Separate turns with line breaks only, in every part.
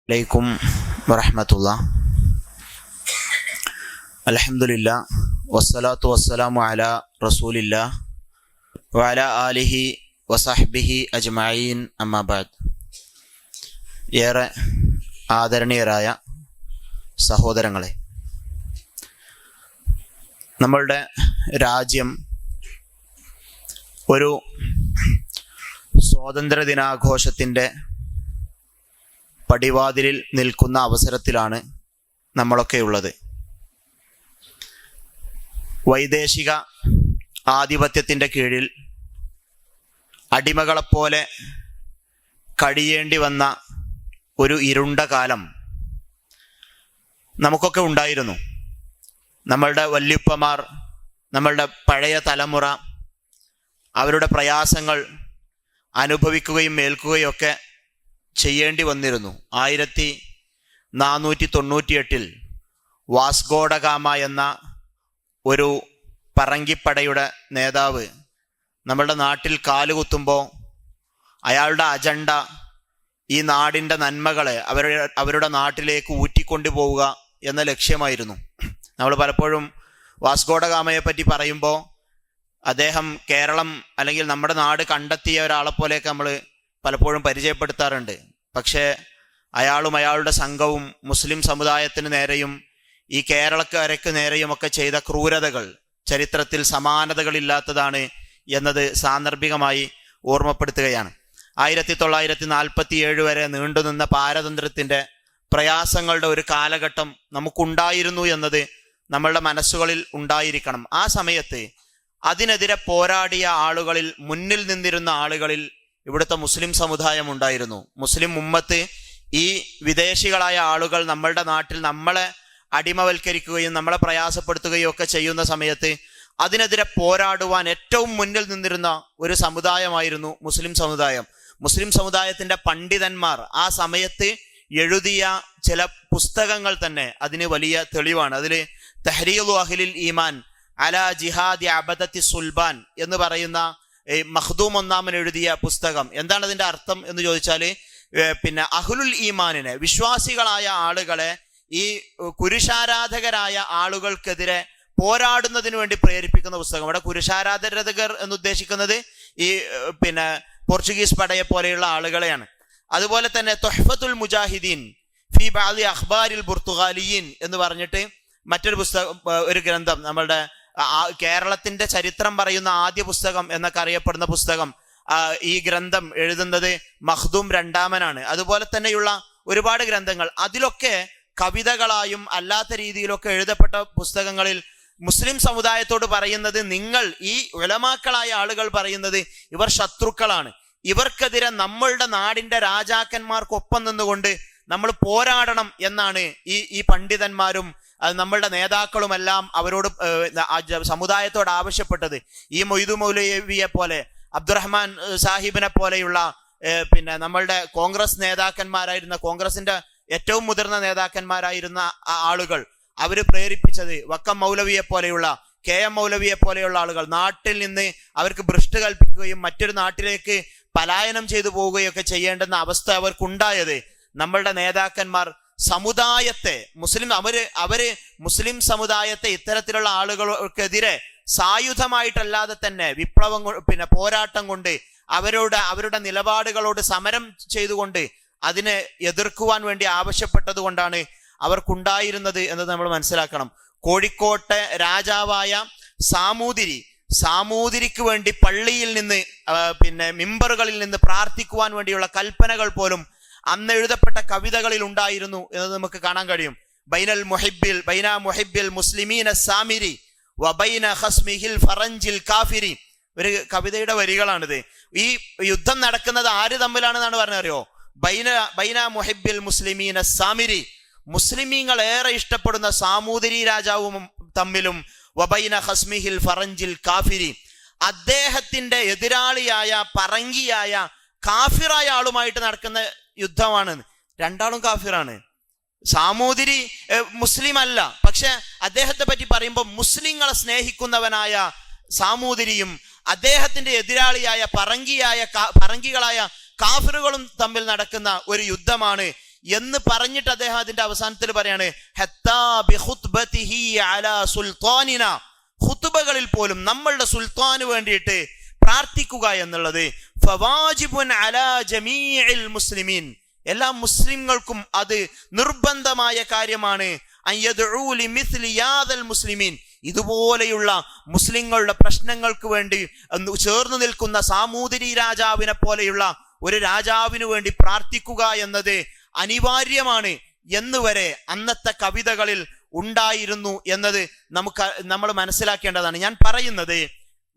അലൈക്കും വറഹ്മത്തുള്ളാഹി. അൽഹംദുലില്ലാഹ് വസ്സലാത്തു വസ്സലാമു അലാ റസൂലില്ലാഹ് വഅലാ ആലിഹി വസഹ്ബിഹി അജ്മഈൻ. അമ്മാ ബഅദ്. ഏറെ ആദരണീയരായ സഹോദരങ്ങളെ, നമ്മളുടെ രാജ്യം ഒരു സ്വാതന്ത്ര്യ ദിനാഘോഷത്തിൻ്റെ പടിവാതിലിൽ നിൽക്കുന്ന അവസരത്തിലാണ് നമ്മളൊക്കെ ഉള്ളത്. വൈദേശിക ആധിപത്യത്തിൻ്റെ കീഴിൽ അടിമകളെപ്പോലെ കഴിയേണ്ടി വന്ന ഒരു ഇരുണ്ട കാലം നമുക്കൊക്കെ ഉണ്ടായിരുന്നു. നമ്മളുടെ വല്യുപ്പമാർ, നമ്മളുടെ പഴയ തലമുറ അവരുടെ പ്രയാസങ്ങൾ അനുഭവിക്കുകയും ഏൽക്കുകയും ഒക്കെ ചെയ്യേണ്ടി വന്നിരുന്നു. 1498 വാസ്കോഡഗാമ എന്ന ഒരു പറങ്കിപ്പടയുടെ നേതാവ് നമ്മളുടെ നാട്ടിൽ കാലുകുത്തുമ്പോൾ അയാളുടെ അജണ്ട ഈ നാടിൻ്റെ നന്മകളെ അവരുടെ നാട്ടിലേക്ക് ഊറ്റിക്കൊണ്ടു പോവുക എന്ന ലക്ഷ്യമായിരുന്നു. നമ്മൾ പലപ്പോഴും വാസ്കോഡഗാമയെ പറ്റി പറയുമ്പോൾ അദ്ദേഹം കേരളം അല്ലെങ്കിൽ നമ്മുടെ നാട് കണ്ടെത്തിയ ഒരാളെ പോലെയൊക്കെ നമ്മൾ പലപ്പോഴും പരിചയപ്പെടുത്താറുണ്ട്. പക്ഷേ അയാളും അയാളുടെ സംഘവും മുസ്ലിം സമുദായത്തിന് നേരെയും ഈ കേരളക്കാർക്ക് നേരെയും ഒക്കെ ചെയ്ത ക്രൂരതകൾ ചരിത്രത്തിൽ സമാനതകളില്ലാത്തതാണ് എന്നത് സാന്ദർഭികമായി ഓർമ്മപ്പെടുത്തുകയാണ്. 1947 വരെ നീണ്ടുനിന്ന പാരതന്ത്ര്യത്തിൻ്റെ പ്രയാസങ്ങളുടെ ഒരു കാലഘട്ടം നമുക്കുണ്ടായിരുന്നു എന്നത് നമ്മളുടെ മനസ്സുകളിൽ ഉണ്ടായിരിക്കണം. ആ സമയത്ത് അതിനെതിരെ പോരാടിയ ആളുകളിൽ, മുന്നിൽ നിന്നിരുന്ന ആളുകളിൽ ഇവിടുത്തെ മുസ്ലിം സമുദായം ഉണ്ടായിരുന്നു. മുസ്ലിം ഉമ്മത്ത് ഈ വിദേശികളായ ആളുകൾ നമ്മളുടെ നാട്ടിൽ നമ്മളെ അടിമവൽക്കരിക്കുകയും നമ്മളെ പ്രയാസപ്പെടുത്തുകയും ഒക്കെ ചെയ്യുന്ന സമയത്ത് അതിനെതിരെ പോരാടുവാൻ ഏറ്റവും മുന്നിൽ നിന്നിരുന്ന ഒരു സമുദായമായിരുന്നു മുസ്ലിം സമുദായം. മുസ്ലിം സമുദായത്തിൻ്റെ പണ്ഡിതന്മാർ ആ സമയത്ത് എഴുതിയ ചില പുസ്തകങ്ങൾ തന്നെ അതിന് വലിയ തെളിവാണ്. അതിൽ തഹ്രീറു അഹ്ലിൽ ഈമാൻ അലാ ജിഹാദി അബദത്തി സുൽബാൻ എന്ന് പറയുന്ന മഖ്ദൂം ഒന്നാമൻ എഴുതിയ പുസ്തകം. എന്താണ് അതിൻ്റെ അർത്ഥം എന്ന് ചോദിച്ചാൽ, അഹ്ലുൽ ഈമാനിനെ, വിശ്വാസികളായ ആളുകളെ ഈ കുരിശാരാധകരായ ആളുകൾക്കെതിരെ പോരാടുന്നതിന് വേണ്ടി പ്രേരിപ്പിക്കുന്ന പുസ്തകം. ഇവിടെ കുരിശാരാധകർ എന്ന് ഉദ്ദേശിക്കുന്നത് ഈ പോർച്ചുഗീസ് പടയെ പോലെയുള്ള ആളുകളെയാണ്. അതുപോലെ തന്നെ തുഹ്ഫത്തുൽ മുജാഹിദീൻ ഫി ബഅദി അഖ്ബാരിൽ പുർത്തുഗാലിയീൻ എന്ന് പറഞ്ഞിട്ട് മറ്റൊരു പുസ്തകം, ഒരു ഗ്രന്ഥം, നമ്മളുടെ കേരളത്തിന്റെ ചരിത്രം പറയുന്ന ആദ്യ പുസ്തകം എന്നൊക്കെ അറിയപ്പെടുന്ന പുസ്തകം. ഈ ഗ്രന്ഥം എഴുതുന്നത് മഖ്ദൂം രണ്ടാമനാണ്. അതുപോലെ തന്നെയുള്ള ഒരുപാട് ഗ്രന്ഥങ്ങൾ, അതിലൊക്കെ കവിതകളായും അല്ലാത്ത രീതിയിലൊക്കെ എഴുതപ്പെട്ട പുസ്തകങ്ങളിൽ മുസ്ലിം സമുദായത്തോട് പറയുന്നത്, നിങ്ങൾ ഈ ഉലമാക്കളായ ആളുകൾ പറയുന്നത് ഇവർ ശത്രുക്കളാണ്, ഇവർക്കെതിരെ നമ്മളുടെ നാടിന്റെ രാജാക്കന്മാർക്കൊപ്പം നിന്നുകൊണ്ട് നമ്മൾ പോരാടണം എന്നാണ് ഈ പണ്ഡിതന്മാരും നമ്മളുടെ നേതാക്കളുമെല്ലാം അവരോട് സമുദായത്തോട് ആവശ്യപ്പെട്ടത്. ഈ മൊയ്തു മൗലവിയെ പോലെ, അബ്ദുറഹ്മാൻ സാഹിബിനെ പോലെയുള്ള നമ്മളുടെ കോൺഗ്രസ് നേതാക്കന്മാരായിരുന്ന, കോൺഗ്രസിന്റെ ഏറ്റവും മുതിർന്ന നേതാക്കന്മാരായിരുന്ന ആളുകൾ അവർ പ്രേരിപ്പിച്ചത്, വക്കം മൗലവിയെ പോലെയുള്ള, KM മൗലവിയെ പോലെയുള്ള ആളുകൾ നാട്ടിൽ നിന്ന് അവർക്ക് ഭ്രഷ്ട് കൽപ്പിക്കുകയും മറ്റൊരു നാട്ടിലേക്ക് പലായനം ചെയ്തു പോവുകയൊക്കെ ചെയ്യേണ്ടുന്ന അവസ്ഥ അവർക്കുണ്ടായത് നമ്മളുടെ നേതാക്കന്മാർ സമുദായത്തെ, അവര് മുസ്ലിം സമുദായത്തെ ഇത്തരത്തിലുള്ള ആളുകൾക്കെതിരെ സായുധമായിട്ടല്ലാതെ തന്നെ വിപ്ലവം പോരാട്ടം കൊണ്ട് അവരുടെ നിലപാടുകളോട് സമരം ചെയ്തുകൊണ്ട് അതിനെ എതിർക്കുവാൻ വേണ്ടി ആവശ്യപ്പെട്ടത് കൊണ്ടാണ് അവർക്കുണ്ടായിരുന്നത് എന്നത് നമ്മൾ മനസ്സിലാക്കണം. കോഴിക്കോട്ടെ രാജാവായ സാമൂതിരിക്ക് വേണ്ടി പള്ളിയിൽ നിന്ന് മിമ്പറുകളിൽ നിന്ന് പ്രാർത്ഥിക്കുവാൻ വേണ്ടിയുള്ള കൽപ്പനകൾ പോലും അന്ന് എഴുതപ്പെട്ട കവിതകളിൽ ഉണ്ടായിരുന്നു എന്നത് നമുക്ക് കാണാൻ കഴിയും. ബൈന മുഹിബ്ബിൽ മുസ്ലിമീന സാമിരി വബൈന ഖസ്മിഹിൽ ഫറഞ്ചിൽ കാഫിരി, ഒരു കവിതയുടെ വരികളാണിത്. ഈ യുദ്ധം നടക്കുന്നത് ആര് തമ്മിലാണെന്നാണ് പറഞ്ഞറിയോ? ബൈന മുഹിബ്ബിൽ മുസ്ലിമീന സാമിരി, മുസ്ലിമീങ്ങൾ ഏറെ ഇഷ്ടപ്പെടുന്ന സാമൂതിരി രാജാവും തമ്മിലും, വബൈന ഖസ്മിഹിൽ ഫറഞ്ചിൽ കാഫിരി, അദ്ദേഹത്തിന്റെ എതിരാളിയായ പറങ്കിയായ കാഫിറായ ആളുമായിട്ട് നടക്കുന്ന യുദ്ധമാണ്. രണ്ടാളും കാഫിറാണ്. സാമൂതിരി മുസ്ലിം അല്ല, പക്ഷെ അദ്ദേഹത്തെ പറ്റി പറയുമ്പോൾ മുസ്ലിങ്ങളെ സ്നേഹിക്കുന്നവനായ സാമൂതിരിയും അദ്ദേഹത്തിന്റെ എതിരാളിയായ പറങ്കികളായ കാഫിറുകളും തമ്മിൽ നടക്കുന്ന ഒരു യുദ്ധമാണ് എന്ന് പറഞ്ഞിട്ട് അദ്ദേഹം അതിന്റെ അവസാനത്തിൽ പറയാണ് ഹത്താ ബിഖുത്ബതിഹി അലാ സുൽത്താനിന, ഖുത്ബകളിൽ പോലും നമ്മളുടെ സുൽത്താന് വേണ്ടിയിട്ട് പ്രാർത്ഥിക്കുക എന്നുള്ളത് ഫവാജിബുൻ അലാ ജമീഇൽ മുസ്ലിമീൻ, എല്ലാ മുസ്ലിങ്ങൾക്കും അത് നിർബന്ധമായ കാര്യമാണ്. അയ്യദ്ഉ ലിമിസ്ലി യാദൽ മുസ്ലിമീൻ, ഇതുപോലെയുള്ള മുസ്ലിങ്ങളുടെ പ്രശ്നങ്ങൾക്ക് വേണ്ടി ചേർന്ന് നിൽക്കുന്ന സാമൂതിരി രാജാവിനെ പോലെയുള്ള ഒരു രാജാവിന് വേണ്ടി പ്രാർത്ഥിക്കുക എന്നത് അനിവാര്യമാണ് എന്നുവരെ അന്നത്തെ കവിതകളിൽ ഉണ്ടായിരുന്നു എന്നത് നമ്മൾ മനസ്സിലാക്കേണ്ടതാണ്. ഞാൻ പറയുന്നത്,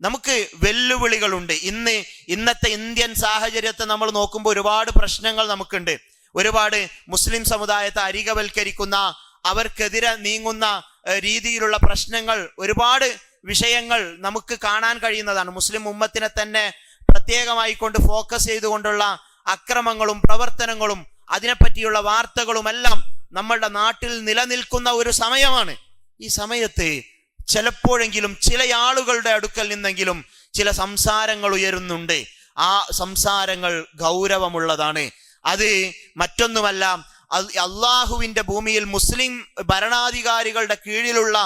നമുക്ക് വെല്ലുവിളികളുണ്ട്. ഇന്നത്തെ ഇന്ത്യൻ സാഹചര്യത്തെ നമ്മൾ നോക്കുമ്പോൾ ഒരുപാട് പ്രശ്നങ്ങൾ നമുക്കുണ്ട്. ഒരുപാട് മുസ്ലിം സമുദായത്തെ അരികവൽക്കരിക്കുന്ന, അവർക്കെതിരെ നീങ്ങുന്ന രീതിയിലുള്ള പ്രശ്നങ്ങൾ, ഒരുപാട് വിഷയങ്ങൾ നമുക്ക് കാണാൻ കഴിയുന്നതാണ്. മുസ്ലിം ഉമ്മത്തിനെ തന്നെ പ്രത്യേകമായി കൊണ്ട് ഫോക്കസ് ചെയ്തുകൊണ്ടുള്ള അക്രമങ്ങളും പ്രവർത്തനങ്ങളും അതിനെപ്പറ്റിയുള്ള വാർത്തകളുമെല്ലാം നമ്മളുടെ നാട്ടിൽ നിലനിൽക്കുന്ന ഒരു സമയമാണ്. ഈ സമയത്ത് ചിലപ്പോഴെങ്കിലും ചില ആളുകളുടെ അടുക്കൽ നിന്നെങ്കിലും ചില സംസാരങ്ങൾ ഉയരുന്നുണ്ട്. ആ സംസാരങ്ങൾ ഗൗരവമുള്ളതാണ്. അത് മറ്റൊന്നുമല്ല, അള്ളാഹുവിന്റെ ഭൂമിയിൽ മുസ്ലിം ഭരണാധികാരികളുടെ കീഴിലുള്ള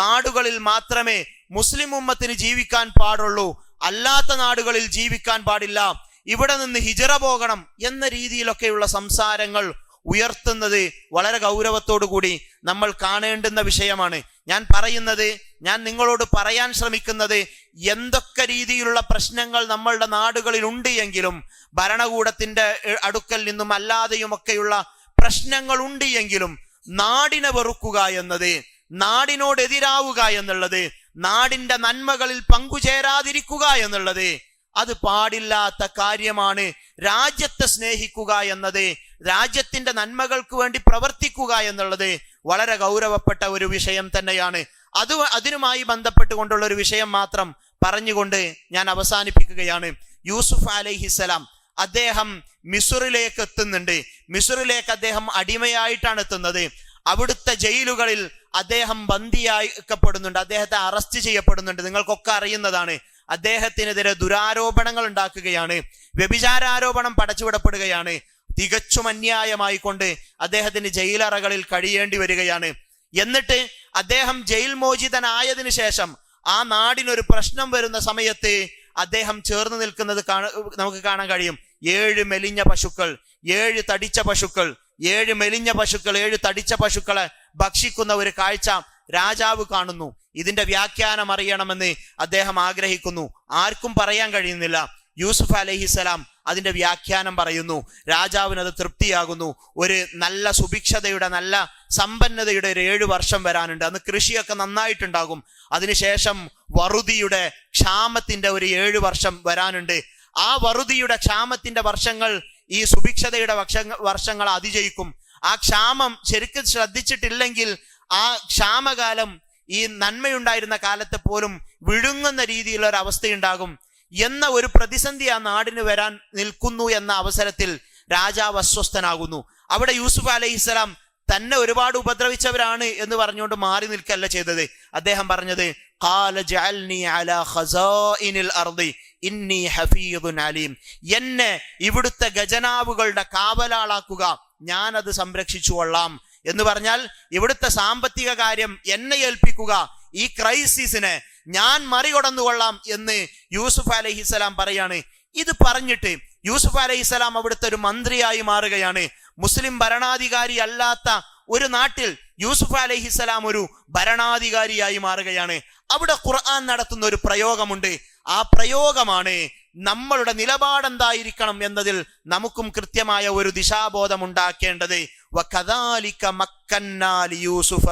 നാടുകളിൽ മാത്രമേ മുസ്ലിം ഉമ്മത്തിന് ജീവിക്കാൻ പാടുള്ളൂ, അല്ലാത്ത നാടുകളിൽ ജീവിക്കാൻ പാടില്ല, ഇവിടെ നിന്ന് ഹിജറ പോകണം എന്ന രീതിയിലൊക്കെയുള്ള സംസാരങ്ങൾ ഉയർത്തുന്നത് വളരെ ഗൗരവത്തോടു കൂടി നമ്മൾ കാണേണ്ടുന്ന വിഷയമാണ്. ഞാൻ നിങ്ങളോട് പറയാൻ ശ്രമിക്കുന്നത്, എന്തൊക്കെ രീതിയിലുള്ള പ്രശ്നങ്ങൾ നമ്മളുടെ നാടുകളിൽ ഉണ്ട് എങ്കിലും, ഭരണകൂടത്തിന്റെ അടുക്കൽ നിന്നും അല്ലാതെയുമൊക്കെയുള്ള പ്രശ്നങ്ങൾ ഉണ്ട് എങ്കിലും, നാടിനെ വെറുക്കുക എന്നത്, നാടിനോടെതിരാവുക എന്നുള്ളത്, നാടിന്റെ നന്മകളിൽ പങ്കുചേരാതിരിക്കുക എന്നുള്ളത് അത് പാടില്ലാത്ത കാര്യമാണ്. രാജ്യത്തെ സ്നേഹിക്കുക എന്നത്, രാജ്യത്തിന്റെ നന്മകൾക്ക് വേണ്ടി പ്രവർത്തിക്കുക എന്നുള്ളത് വളരെ ഗൗരവപ്പെട്ട ഒരു വിഷയം തന്നെയാണ്. അതിനുമായി ബന്ധപ്പെട്ടുകൊണ്ടുള്ള ഒരു വിഷയം മാത്രം പറഞ്ഞുകൊണ്ട് ഞാൻ അവസാനിപ്പിക്കുകയാണ്. യൂസുഫ് അലൈഹിസ്സലാം അദ്ദേഹം മിസ്റിലേക്ക് എത്തുന്നുണ്ട്. മിസ്റിലേക്ക് അദ്ദേഹം അടിമയായിട്ടാണ് എത്തുന്നത്. അവിടുത്തെ ജയിലുകളിൽ അദ്ദേഹം ബന്ദിയാക്കപ്പെടുന്നുണ്ട്, അദ്ദേഹത്തെ അറസ്റ്റ് ചെയ്യപ്പെടുന്നുണ്ട്. നിങ്ങൾക്കൊക്കെ അറിയുന്നതാണ്. അദ്ദേഹത്തിനെതിരെ ദുരാരോപണങ്ങൾ ഉണ്ടാക്കുകയാണ്, വ്യഭിചാരാരോപണം പടച്ചുവിടപ്പെടുകയാണ്. തികച്ചും അന്യായമായി കൊണ്ട് അദ്ദേഹത്തിന് ജയിലറകളിൽ കഴിയേണ്ടി വരികയാണ്. എന്നിട്ട് അദ്ദേഹം ജയിൽ മോചിതനായതിനു ശേഷം ആ നാടിനൊരു പ്രശ്നം വരുന്ന സമയത്ത് അദ്ദേഹം ചേർന്ന് നിൽക്കുന്നത് നമുക്ക് കാണാൻ കഴിയും. 7 മെലിഞ്ഞ പശുക്കൾ, 7 തടിച്ച പശുക്കൾ, 7 മെലിഞ്ഞ പശുക്കൾ 7 തടിച്ച പശുക്കളെ ഭക്ഷിക്കുന്ന ഒരു കാഴ്ച രാജാവ് കാണുന്നു. ഇതിന്റെ വ്യാഖ്യാനം അറിയണമെന്ന് അദ്ദേഹം ആഗ്രഹിക്കുന്നു. ആർക്കും പറയാൻ കഴിയുന്നില്ല. യൂസുഫ് അലൈഹിസ്സലാം അതിന്റെ വ്യാഖ്യാനം പറയുന്നു. രാജാവിന് അത് തൃപ്തിയാകുന്നു. ഒരു നല്ല സുഭിക്ഷതയുടെ, നല്ല സമ്പന്നതയുടെ ഒരു 7 വർഷം വരാനുണ്ട്. അന്ന് കൃഷിയൊക്കെ നന്നായിട്ടുണ്ടാകും. അതിനുശേഷം വറുതിയുടെ, ക്ഷാമത്തിന്റെ ഒരു 7 വർഷം വരാനുണ്ട്. ആ വറുതിയുടെ, ക്ഷാമത്തിന്റെ വർഷങ്ങൾ ഈ സുഭിക്ഷതയുടെ വർഷങ്ങൾ അതിജയിക്കും. ആ ക്ഷാമം ശരിക്കും ശ്രദ്ധിച്ചിട്ടില്ലെങ്കിൽ ആ ക്ഷാമകാലം ഈ നന്മയുണ്ടായിരുന്ന കാലത്തെ പോലും വിഴുങ്ങുന്ന രീതിയിലുള്ള ഒരു അവസ്ഥയുണ്ടാകും എന്ന ഒരു പ്രതിസന്ധി ആ നാടിന് വരാൻ നിൽക്കുന്നു എന്ന അവസരത്തിൽ രാജാവ് അസ്വസ്ഥനാകുന്നു. അവിടെ യൂസുഫ് അലൈഹിസ്സലാം തന്നെ ഒരുപാട് ഉപദ്രവിച്ചവരാണ് എന്ന് പറഞ്ഞുകൊണ്ട് മാറി നിൽക്കല്ല ചെയ്തത്. അദ്ദേഹം പറഞ്ഞത്, ഖാല ജഅൽനി അലാ ഖസാഇനിൽ അർദി ഇന്നി ഹഫീദുൻ അലീം, എന്നെ ഇവിടുത്തെ ഖജനാവുകളുടെ കാവലാളാക്കുക, ഞാനത് സംരക്ഷിച്ചു കൊള്ളാം എന്ന് പറഞ്ഞാൽ ഇവിടുത്തെ സാമ്പത്തിക കാര്യം എന്നെ ഏൽപ്പിക്കുക, ഈ ക്രൈസിസിനെ ഞാൻ മറികടന്നുകൊള്ളാം എന്ന് യൂസുഫ് അലൈഹിസ്സലാം പറയാണ്. ഇത് പറഞ്ഞിട്ട് യൂസുഫ് അലൈഹിസ്സലാം അവിടുത്തെ ഒരു മന്ത്രിയായി മാറുകയാണ്. മുസ്ലിം ഭരണാധികാരി അല്ലാത്ത ഒരു നാട്ടിൽ യൂസുഫ് അലൈഹിസ്സലാം ഒരു ഭരണാധികാരിയായി മാറുകയാണ്. അവിടെ ഖുർആൻ നടത്തുന്ന ഒരു പ്രയോഗമുണ്ട്. ആ പ്രയോഗമാണ് നമ്മളുടെ നിലപാടെന്തായിരിക്കണം എന്നതിൽ നമുക്കും കൃത്യമായ ഒരു ദിശാബോധം ഉണ്ടാക്കേണ്ടത്. വകദാലിക മക്കന്നാ ലിയൂസുഫ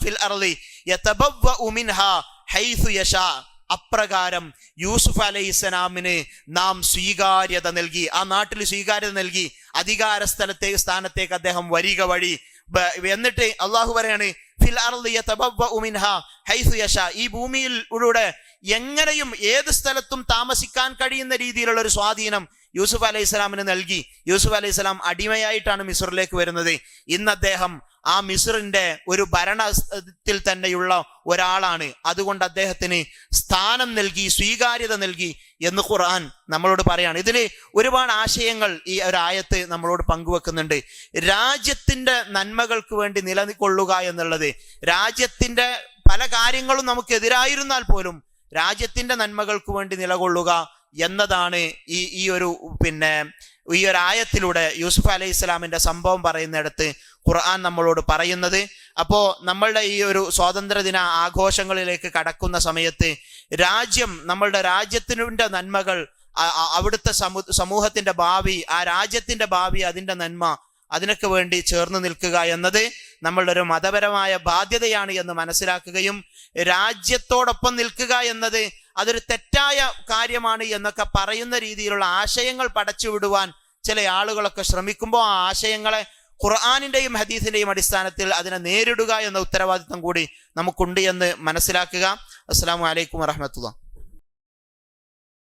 ഫിൽ അർളി യതബവ്വഉ മിൻഹാ ഹൈസു യശാ, അപ്രകാരം യൂസുഫ് അലൈഹിസ്സലാമിന് നാം സ്വീകാര്യത നൽകി, ആ നാട്ടിൽ സ്വീകാര്യത നൽകി, അധികാര സ്ഥാനത്തേക്ക് അദ്ദേഹം വരിക വഴി. എന്നിട്ട് അള്ളാഹു പറയാണ്, ഫിൽ അർളി യതബവ്വഉ മിൻഹാ ഹൈസു യശാ, ഈ ഭൂമിയിലൂടെ എങ്ങനെയും ഏത് സ്ഥലത്തും താമസിക്കാൻ കഴിയുന്ന രീതിയിലുള്ള ഒരു സ്വാധീനം യൂസുഫ് അലൈഹി സ്വലാമിന് നൽകി. യൂസുഫ് അലൈഹി സ്വലാം അടിമയായിട്ടാണ് മിസ്റിലേക്ക് വരുന്നത്. ഇന്ന് അദ്ദേഹം ആ മിസ്റിന്റെ ഒരു ഭരണത്തിൽ തന്നെയുള്ള ഒരാളാണ്. അതുകൊണ്ട് അദ്ദേഹത്തിന് സ്ഥാനം നൽകി, സ്വീകാര്യത നൽകി എന്ന് ഖുർആൻ നമ്മളോട് പറയാണ്. ഇതിൽ ഒരുപാട് ആശയങ്ങൾ ഈ ഒരു ആയത്ത് നമ്മളോട് പങ്കുവെക്കുന്നുണ്ട്. രാജ്യത്തിന്റെ നന്മകൾക്ക് വേണ്ടി നിലകൊള്ളുക എന്നുള്ളത്, രാജ്യത്തിന്റെ പല കാര്യങ്ങളും നമുക്കെതിരായിരുന്നാൽ പോലും രാജ്യത്തിന്റെ നന്മകൾക്ക് വേണ്ടി നിലകൊള്ളുക എന്നതാണ് ഈ ഒരു ആയത്തിലൂടെ യൂസുഫ് അലൈഹി സ്വലാമിന്റെ സംഭവം പറയുന്നിടത്ത് ഖുർആൻ നമ്മളോട് പറയുന്നത്. അപ്പോ നമ്മളുടെ ഈ ഒരു സ്വാതന്ത്ര്യദിന ആഘോഷങ്ങളിലേക്ക് കടക്കുന്ന സമയത്ത് നമ്മളുടെ രാജ്യത്തിന്റെ നന്മകൾ, അവിടുത്തെ സമൂഹത്തിന്റെ ഭാവി, ആ രാജ്യത്തിന്റെ ഭാവി, അതിന്റെ നന്മ, അതിനൊക്കെ വേണ്ടി ചേർന്ന് നിൽക്കുക എന്നത് നമ്മളുടെ ഒരു മതപരമായ ബാധ്യതയാണ് എന്ന് മനസ്സിലാക്കുകയും രാജ്യത്തോടൊപ്പം നിൽക്കുക എന്നത് അതൊരു തെറ്റായ കാര്യമാണ് എന്നൊക്കെ പറയുന്ന രീതിയിലുള്ള ആശയങ്ങൾ പടച്ചുവിടുവാൻ ചില ആളുകളൊക്കെ ശ്രമിക്കുമ്പോൾ ആ ആശയങ്ങളെ ഖുർആനിന്റെയും ഹദീസിന്റെയും അടിസ്ഥാനത്തിൽ അതിനെ നേരിടുക എന്ന ഉത്തരവാദിത്വം കൂടി നമുക്കുണ്ട് എന്ന് മനസ്സിലാക്കുക. അസ്സലാമു അലൈക്കും വറഹ്മത്തുള്ളാഹി.